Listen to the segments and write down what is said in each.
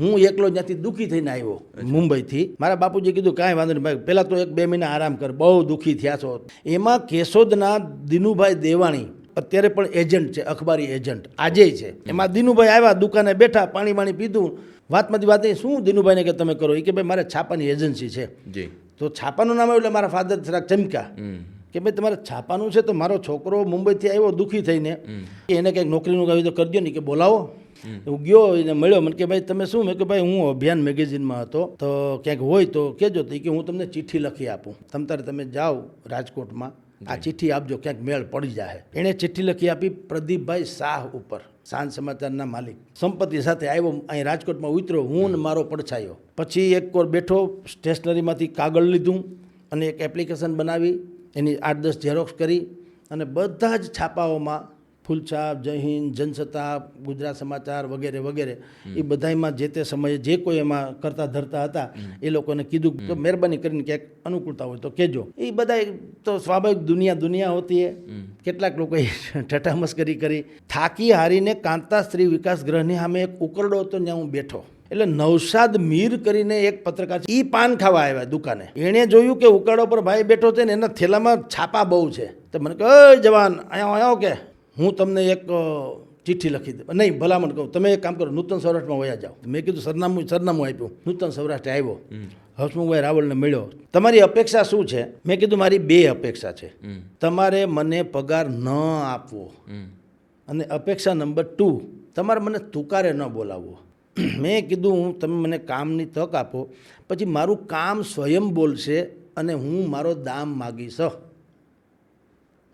હું એકલો ત્યાંથી દુઃખી થઈને આવ્યો મુંબઈથી. મારા બાપુજી કીધું કાંઈ વાંધો નહીં ભાઈ, પહેલાં તો 1-2 મહિના આરામ કર, બહુ દુઃખી થયા છો. એમાં કેશોદના દિનુભાઈ દેવાણી અત્યારે પણ એજન્ટ છે, અખબારી એજન્ટ આજે છે. એમાં દિનુભાઈ આવ્યા, દુકાને બેઠા, પાણી બાણી પીધું. વાતમાંથી વાત નહીં, શું દિનુભાઈને કે તમે કરો? એ કે ભાઈ મારે છાપાની એજન્સી છે. તો છાપાનું નામ આવ્યું એટલે મારા ફાધર જરાક ચમક્યા કે ભાઈ તમારે છાપાનું છે તો મારો છોકરો મુંબઈથી આવ્યો દુઃખી થઈને, એને કંઈક નોકરીનું કહ્યું તો કરજો ને, કે બોલાવો. હું ગયો, એને મળ્યો, મને કે ભાઈ તમે શું? મેં કે ભાઈ હું અભિયાન મેગેઝિનમાં હતો, તો ક્યાંક હોય તો કહેજો. તો કે હું તમને ચિઠ્ઠી લખી આપું, તમતારે તમે જાઓ રાજકોટમાં, આ ચિઠ્ઠી આપજો, ક્યાંક મેળ પડી જાય. એણે ચિઠ્ઠી લખી આપી પ્રદીપભાઈ શાહ ઉપર, સાંજ સમાચારના માલિક. સંપત્તિ સાથે આવ્યો, અહીં રાજકોટમાં ઉતર્યો, હું ને મારો પડછાયો. પછી એક કોર બેઠો, સ્ટેશનરીમાંથી કાગળ લીધું અને એક એપ્લિકેશન બનાવી, એની 8-10 ઝેરોક્સ કરી અને બધા જ છાપાઓમાં ફૂલછાપ, જય હિન્દ, જનસત્તા, ગુજરાત સમાચાર વગેરે વગેરે, એ બધામાં જે તે સમયે જે કોઈ એમાં કરતા ધરતા હતા એ લોકોને કીધું તો મહેરબાની કરીને ક્યાંક અનુકૂળતા હોય તો કહેજો. એ બધા તો સ્વાભાવિક દુનિયા હોતી એ. કેટલાક લોકોએ ઠઠ્ઠા મસ્કરી કરી. થાકી હારીને કાંતા સ્ત્રી વિકાસ ગૃહની સામે એક ઉકરડો હતો, ત્યાં હું બેઠો. એટલે નૌશાદ મીર કરીને એક પત્રકાર, એ પાન ખાવા આવ્યા દુકાને. એણે જોયું કે ઉકરડો પર ભાઈ બેઠો છે ને એના થેલામાં છાપા બહુ છે. તો મને કહે, જવાન અહીંયા આવ્યો કે હું તમને એક ચિઠ્ઠી લખી દઉં. નહીં, ભલામણ કહું, તમે એક કામ કરો, નૂતન સૌરાષ્ટ્રમાં વયા જાઓ. મેં કીધું સરનામું આપ્યું. નૂતન સૌરાષ્ટ્ર આવ્યો, હસમુખભાઈ રાવલને મળ્યો. તમારી અપેક્ષા શું છે? મેં કીધું મારી 2 અપેક્ષા છે. તમારે મને પગાર ન આપવો, અને અપેક્ષા નંબર 2, તમારે મને તુકારે ન બોલાવવો. મેં કીધું તમે મને કામની તક આપો, પછી મારું કામ સ્વયં બોલશે અને હું મારો દામ માગીશ.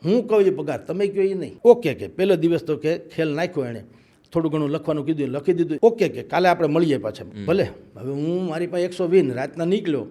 હું કહું એ પગાર, તમે કહો એ નહીં. ઓકે કે પહેલો દિવસ તો કે ખેલ નાખ્યો એણે, થોડું ઘણું લખવાનું કીધું, લખી દીધું. ઓકે કે કાલે આપણે મળીએ પાછા. ભલે. હવે હું મારી પાસે 120 રાતના નીકળ્યો.